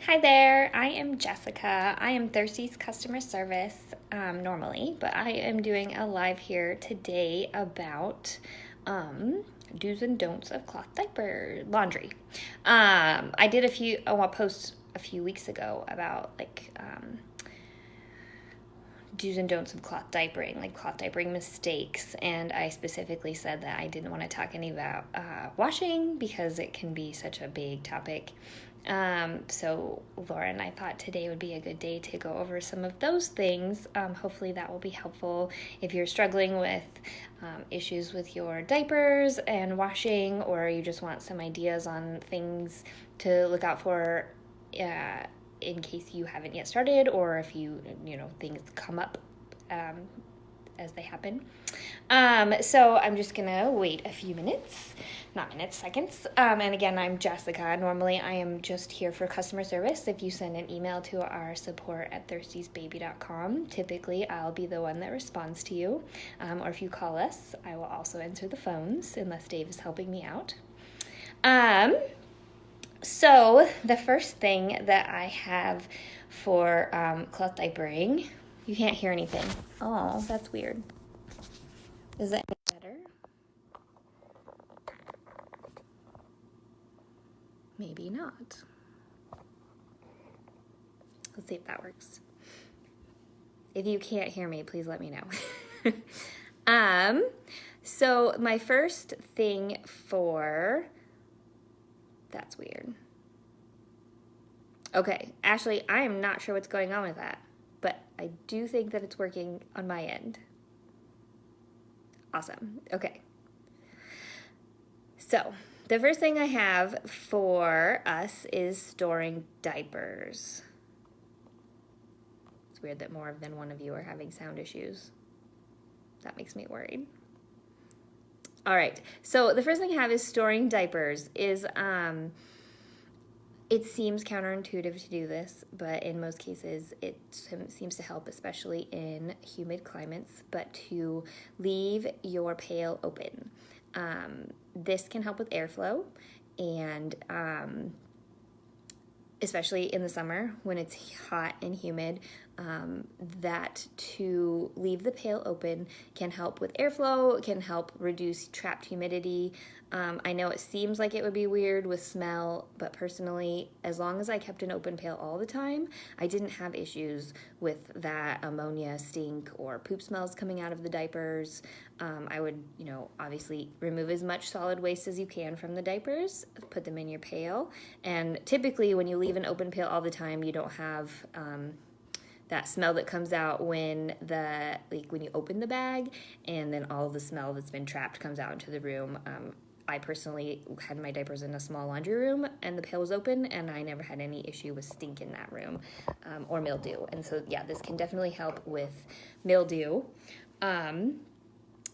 Hi there, I am Jessica. I am Thirsties customer service normally, but I am doing a live here today about do's and don'ts of cloth diaper laundry. I did a post a few weeks ago about do's and don'ts of cloth diapering, like cloth diapering mistakes, and I specifically said that I didn't want to talk any about washing because it can be such a big topic. So Laura and I thought today would be a good day to go over some of those things. Hopefully that will be helpful if you're struggling with issues with your diapers and washing, or you just want some ideas on things to look out for in case you haven't yet started, or if things come up as they happen. So I'm just gonna wait a few minutes, not minutes, seconds. And again, I'm Jessica. Normally I am just here for customer service. If you send an email to our support at thirstiesbaby.com, typically I'll be the one that responds to you. Or if you call us, I will also answer the phones unless Dave is helping me out. So the first thing that I have for cloth diapering, you can't hear anything. Oh, that's weird. Is that any better? Maybe not. Let's see if that works. If you can't hear me, please let me know. So my first thing for... That's weird. Okay, actually, I am not sure what's going on with that, but I do think that it's working on my end. Awesome. Okay. So, the first thing I have for us is storing diapers. It's weird that more than one of you are having sound issues. That makes me worried. All right. So, the first thing I have is storing diapers is it seems counterintuitive to do this, but in most cases it seems to help, especially in humid climates, but to leave your pail open. This can help with airflow, and especially in the summer when it's hot and humid, that to leave the pail open can help with airflow, can help reduce trapped humidity. I know it seems like it would be weird with smell, but personally, as long as I kept an open pail all the time, I didn't have issues with that ammonia stink or poop smells coming out of the diapers. I would, obviously remove as much solid waste as you can from the diapers, put them in your pail, and typically when you leave an open pail all the time, you don't have that smell that comes out when you open the bag, and then all the smell that's been trapped comes out into the room. I personally had my diapers in a small laundry room, and the pail was open, and I never had any issue with stink in that room or mildew. And so, yeah, this can definitely help with mildew,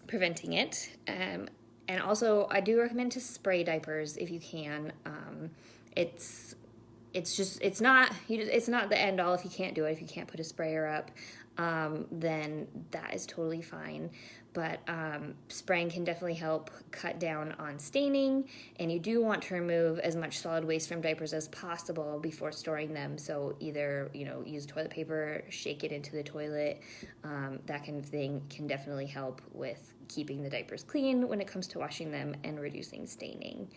preventing it. And also, I do recommend to spray diapers if you can. It's not the end all if you can't do it. If you can't put a sprayer up, then that is totally fine. But spraying can definitely help cut down on staining, and you do want to remove as much solid waste from diapers as possible before storing them. So either, use toilet paper, shake it into the toilet, that kind of thing can definitely help with keeping the diapers clean when it comes to washing them and reducing staining.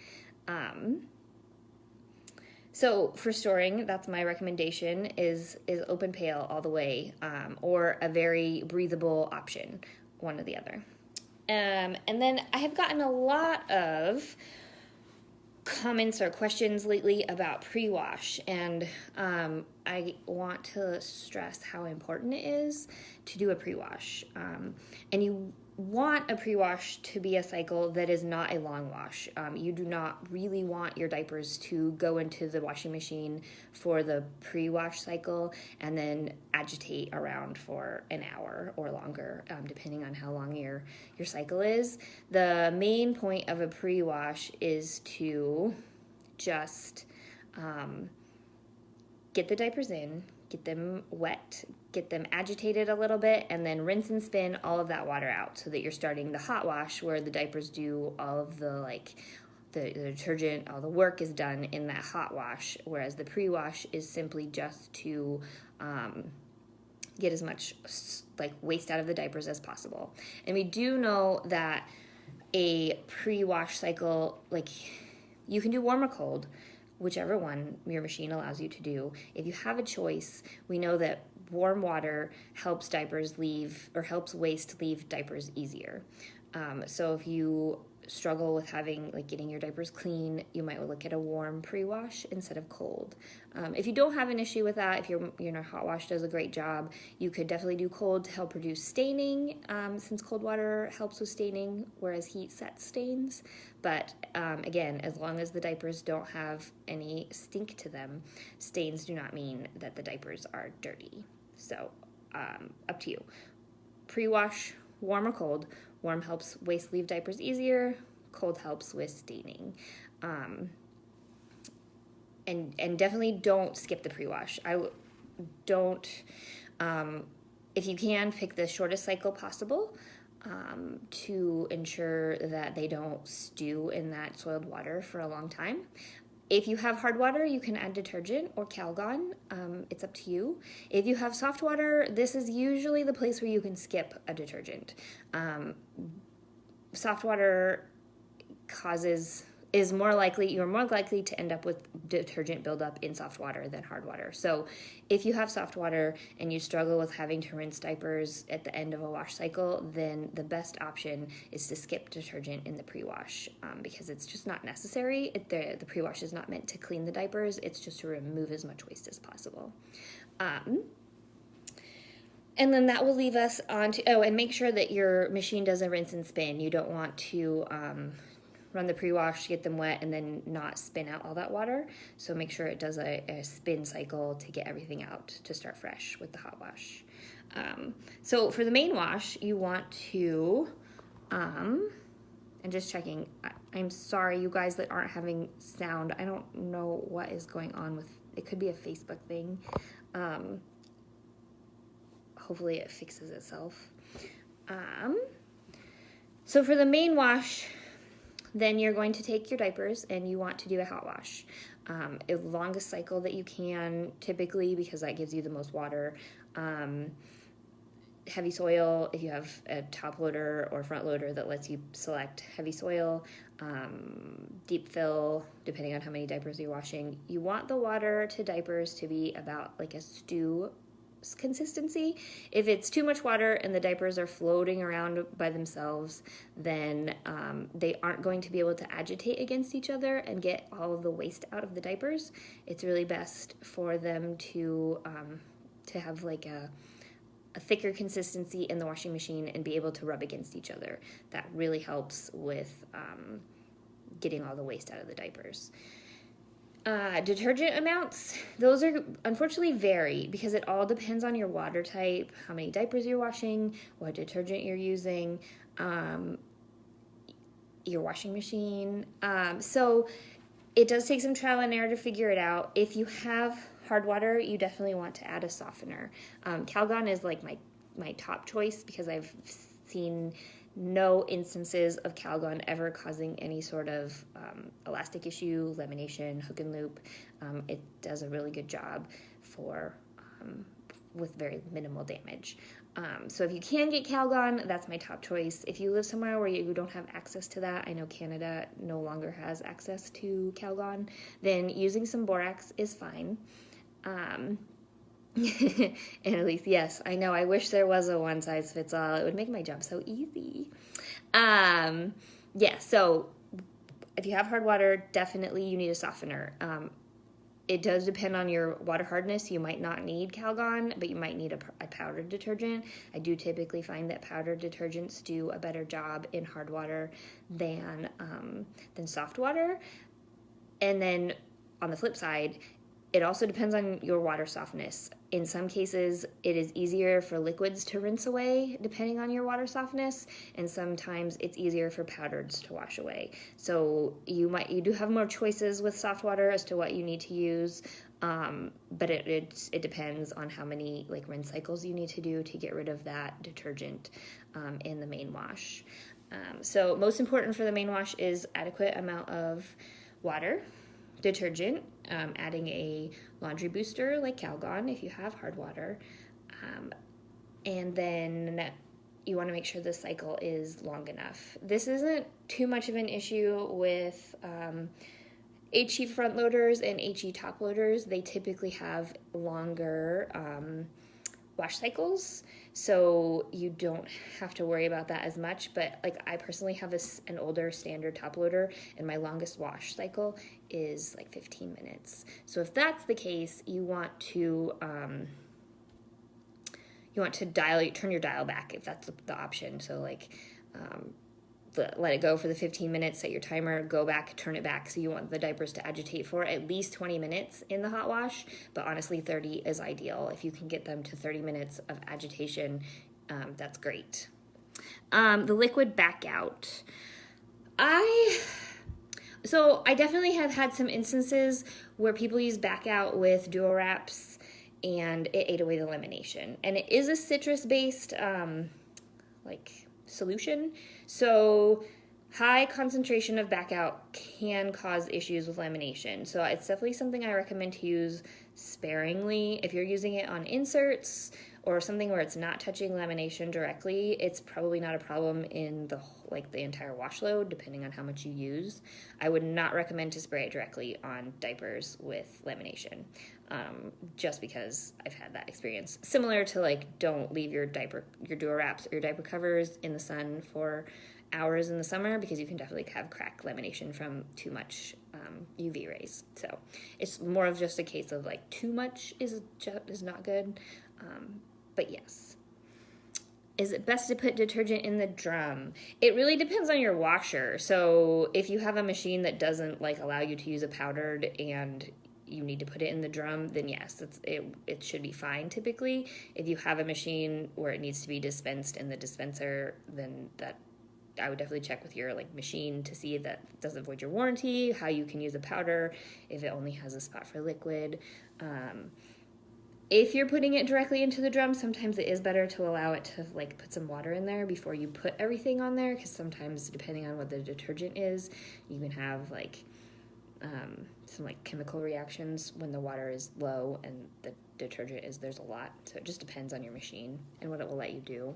So for storing, that's my recommendation is open pail all the way, or a very breathable option, one or the other. And then I have gotten a lot of comments or questions lately about pre-wash, and I want to stress how important it is to do a pre-wash. And you want a pre-wash to be a cycle that is not a long wash. You do not really want your diapers to go into the washing machine for the pre-wash cycle and then agitate around for an hour or longer, depending on how long your cycle is. The main point of a pre-wash is to just get the diapers in, get them wet, get them agitated a little bit, and then rinse and spin all of that water out so that you're starting the hot wash where the diapers do all of the the detergent, all the work is done in that hot wash, whereas the pre-wash is simply just to get as much like waste out of the diapers as possible. And we do know that a pre-wash cycle, like you can do warm or cold, whichever one your machine allows you to do. If you have a choice, we know that warm water helps waste leave diapers easier. So if you struggle with getting your diapers clean, you might look at a warm pre-wash instead of cold. If you don't have an issue with that, if your hot wash does a great job, you could definitely do cold to help reduce staining, since cold water helps with staining, whereas heat sets stains. But again, as long as the diapers don't have any stink to them, stains do not mean that the diapers are dirty. So up to you. Pre-wash, warm or cold. Warm helps leave diapers easier. Cold helps with staining. And definitely don't skip the pre-wash. If you can, pick the shortest cycle possible to ensure that they don't stew in that soiled water for a long time. If you have hard water, you can add detergent or Calgon. It's up to you. If you have soft water, this is usually the place where you can skip a detergent. Soft water you're more likely to end up with detergent buildup in soft water than hard water. So if you have soft water and you struggle with having to rinse diapers at the end of a wash cycle, then the best option is to skip detergent in the pre-wash, because it's just not necessary. The pre-wash is not meant to clean the diapers. It's just to remove as much waste as possible. And then that will leave us on to, and make sure that your machine does a rinse and spin. You don't want to run the pre-wash, get them wet, and then not spin out all that water. So make sure it does a spin cycle to get everything out to start fresh with the hot wash. So for the main wash, you want to, and just checking, I'm sorry, you guys that aren't having sound. I don't know what is going on with, it could be a Facebook thing. Hopefully it fixes itself. So for the main wash, then you're going to take your diapers and you want to do a hot wash. The longest cycle that you can, typically, because that gives you the most water. Heavy soil, if you have a top loader or front loader that lets you select heavy soil. Deep fill, depending on how many diapers you're washing. You want the water to diapers to be about like a stew consistency. If it's too much water and the diapers are floating around by themselves, then they aren't going to be able to agitate against each other and get all of the waste out of the diapers. It's really best for them to have like a thicker consistency in the washing machine and be able to rub against each other. That really helps with getting all the waste out of the diapers. Detergent amounts, those are unfortunately vary because it all depends on your water type, how many diapers you're washing, what detergent you're using, your washing machine. So it does take some trial and error to figure it out. If you have hard water, you definitely want to add a softener. Calgon is like my top choice because I've seen no instances of Calgon ever causing any sort of elastic issue, lamination, hook and loop. It does a really good job with very minimal damage. So if you can get Calgon, that's my top choice. If you live somewhere where you don't have access to that, I know Canada no longer has access to Calgon, then using some borax is fine. And at least, yes, I know, I wish there was a one size fits all. It would make my job so easy. So if you have hard water, definitely you need a softener. It does depend on your water hardness. You might not need Calgon, but you might need a powdered detergent. I do typically find that powdered detergents do a better job in hard water than soft water. And then on the flip side, it also depends on your water softness. In some cases, it is easier for liquids to rinse away depending on your water softness, and sometimes it's easier for powders to wash away. So you do have more choices with soft water as to what you need to use, but it depends on how many rinse cycles you need to do to get rid of that detergent in the main wash. So most important for the main wash is adequate amount of water, detergent, adding a laundry booster like Calgon if you have hard water, and then you want to make sure the cycle is long enough. This isn't too much of an issue with HE front loaders and HE top loaders. They typically have longer wash cycles, so you don't have to worry about that as much. But like, I personally have an older standard top loader, and my longest wash cycle is like 15 minutes. So if that's the case, you want to turn your dial back if that's the option. So like, let it go for the 15 minutes, set your timer, go back, turn it back. So you want the diapers to agitate for at least 20 minutes in the hot wash, but honestly 30 is ideal. If you can get them to 30 minutes of agitation, that's great. The liquid back out. So I definitely have had some instances where people use back out with duo wraps and it ate away the lamination. And it is a citrus-based solution. So high concentration of back out can cause issues with lamination. So it's definitely something I recommend to use sparingly. If you're using it on inserts or something where it's not touching lamination directly, it's probably not a problem in the entire wash load, depending on how much you use. I would not recommend to spray it directly on diapers with lamination, just because I've had that experience. Similar to like, don't leave your duo wraps or your diaper covers in the sun for hours in the summer, because you can definitely have cracked lamination from too much UV rays. So it's more of just a case of like, too much is not good. But yes. Is it best to put detergent in the drum? It really depends on your washer. So if you have a machine that doesn't like allow you to use a powdered and you need to put it in the drum, then yes, it should be fine typically. If you have a machine where it needs to be dispensed in the dispenser, then I would definitely check with your machine to see if that doesn't void your warranty, how you can use a powder, if it only has a spot for liquid. If you're putting it directly into the drum, sometimes it is better to allow it to put some water in there before you put everything on there, because sometimes depending on what the detergent is, you can have some chemical reactions when the water is low and the detergent there's a lot. So it just depends on your machine and what it will let you do.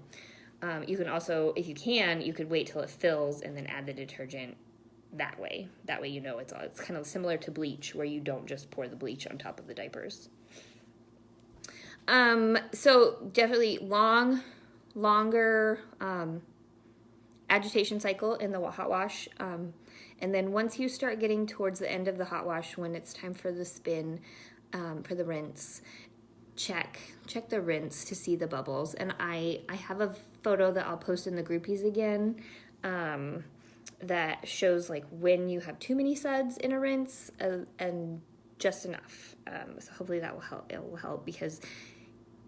You can also, if you could wait till it fills and then add the detergent that way. That way it's kind of similar to bleach, where you don't just pour the bleach on top of the diapers. So definitely longer agitation cycle in the hot wash. And then once you start getting towards the end of the hot wash, when it's time for the spin, for the rinse, check the rinse to see the bubbles. And I have a photo that I'll post in the groupies again, that shows when you have too many suds in a rinse, and just enough. So hopefully that will help. It will help, because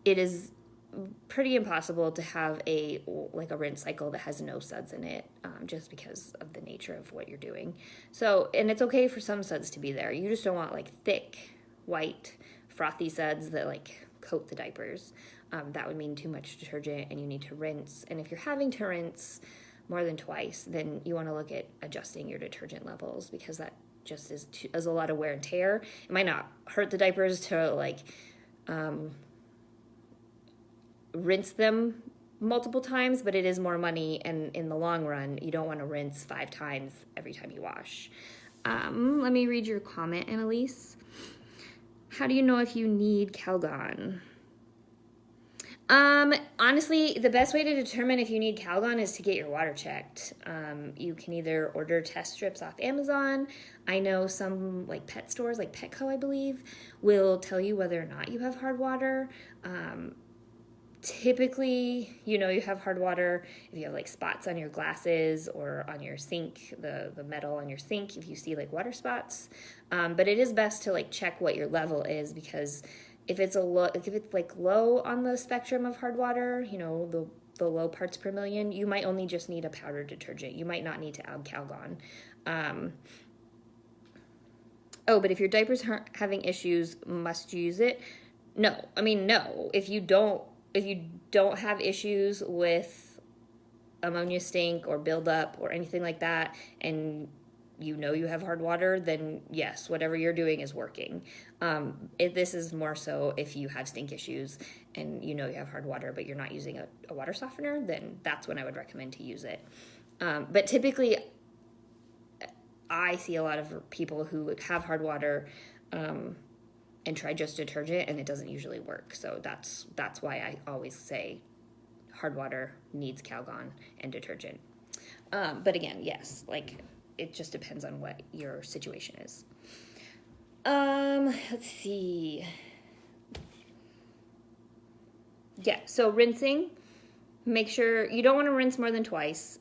it is pretty impossible to have a rinse cycle that has no suds in it, just because of the nature of what you're doing. So, and it's okay for some suds to be there. You just don't want thick, white, frothy suds that coat the diapers. That would mean too much detergent, and you need to rinse. And if you're having to rinse more than twice, then you want to look at adjusting your detergent levels, because that just is a lot of wear and tear. It might not hurt the diapers to rinse them multiple times, but it is more money, and in the long run, you don't want to rinse 5 times every time you wash. Let me read your comment, Annalise. How do you know if you need Calgon? Honestly, the best way to determine if you need Calgon is to get your water checked. You can either order test strips off Amazon. I know some pet stores, like Petco, I believe, will tell you whether or not you have hard water. Typically, you have hard water if you have spots on your glasses or on your sink, the metal on your sink, if you see water spots. But it is best to check what your level is, because if it's low on the spectrum of hard water, the low parts per million, you might only just need a powdered detergent. You might not need to add Calgon. But if your diapers aren't having issues, must you use it? No. I mean, no. If you don't have issues with ammonia stink or buildup or anything like that, and you know you have hard water, then yes, whatever you're doing is working. This is more so if you have stink issues and you know you have hard water, but you're not using a water softener, then that's when I would recommend to use it. But typically, I see a lot of people who have hard water and try just detergent, and it doesn't usually work. So that's why I always say hard water needs Calgon and detergent. But again, yes, like it just depends on what your situation is. Let's see. Yeah, so rinsing, make sure you don't want to rinse more than twice.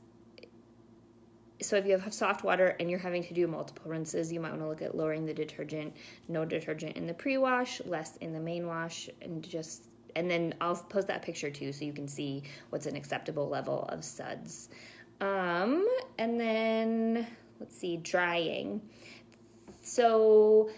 So if you have soft water and you're having to do multiple rinses, you might want to look at lowering the detergent, no detergent in the pre-wash, less in the main wash, and then I'll post that picture too so you can see what's an acceptable level of suds. And then, let's see, drying. So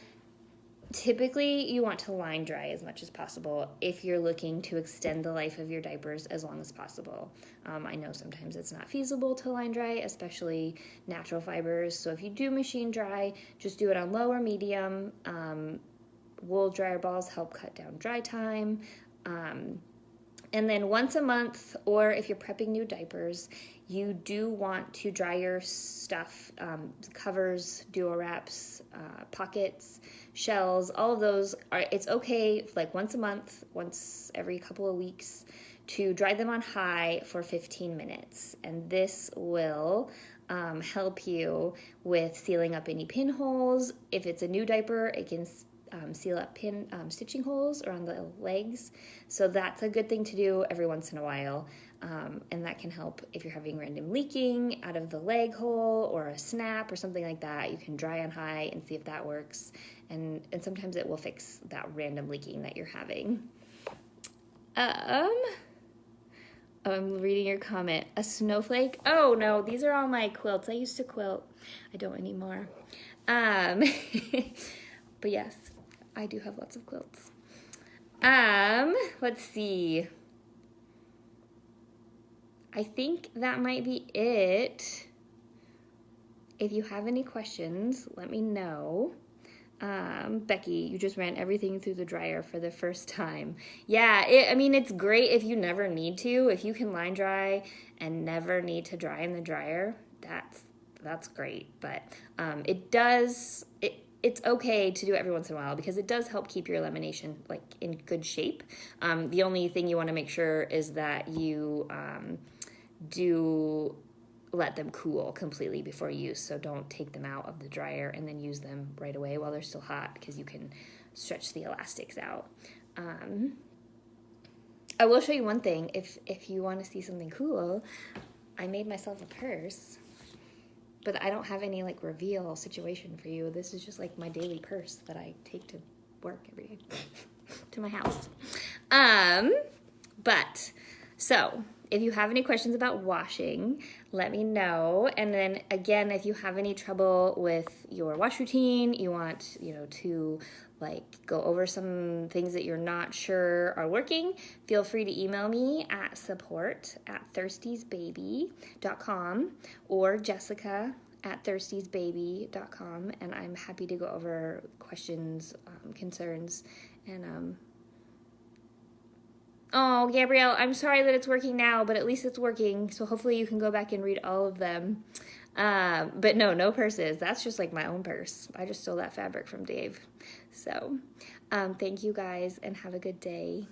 typically you want to line dry as much as possible if you're looking to extend the life of your diapers as long as possible. I know sometimes it's not feasible to line dry, especially natural fibers. So if you do machine dry, just do it on low or medium. Wool dryer balls help cut down dry time. And then once a month, or if you're prepping new diapers, you do want to dry your stuff, covers, duo wraps, pockets, shells, all of those. It's okay, like once a month, once every couple of weeks, to dry them on high for 15 minutes. And this will help you with sealing up any pinholes. If it's a new diaper, it can seal up stitching holes around the legs. So that's a good thing to do every once in a while. And that can help if you're having random leaking out of the leg hole or a snap or something like that. You can dry on high and see if that works. And sometimes it will fix that random leaking that you're having. I'm reading your comment. A snowflake? Oh no, these are all my quilts. I used to quilt. I don't anymore. But yes, I do have lots of quilts. Let's see. I think that might be it. If you have any questions, let me know. Becky, you just ran everything through the dryer for the first time. Yeah, it's great if you never need to. If you can line dry and never need to dry in the dryer, that's great. But it's okay to do it every once in a while because it does help keep your lamination like in good shape. The only thing you want to make sure is that you do let them cool completely before use. So don't take them out of the dryer and then use them right away while they're still hot because you can stretch the elastics out. I will show you one thing. If you want to see something cool, I made myself a purse. But I don't have any like reveal situation for you. This is just like my daily purse that I take to work every day to my house. So if you have any questions about washing, let me know. And then again, if you have any trouble with your wash routine, you want, to like go over some things that you're not sure are working, feel free to email me at support@thirstiesbaby.com or jessica@thirstiesbaby.com, and I'm happy to go over questions, concerns, and oh, Gabrielle, I'm sorry that it's working now, but at least it's working, so hopefully you can go back and read all of them. But no purses. That's just like my own purse. I just stole that fabric from Dave. So, thank you guys, and have a good day.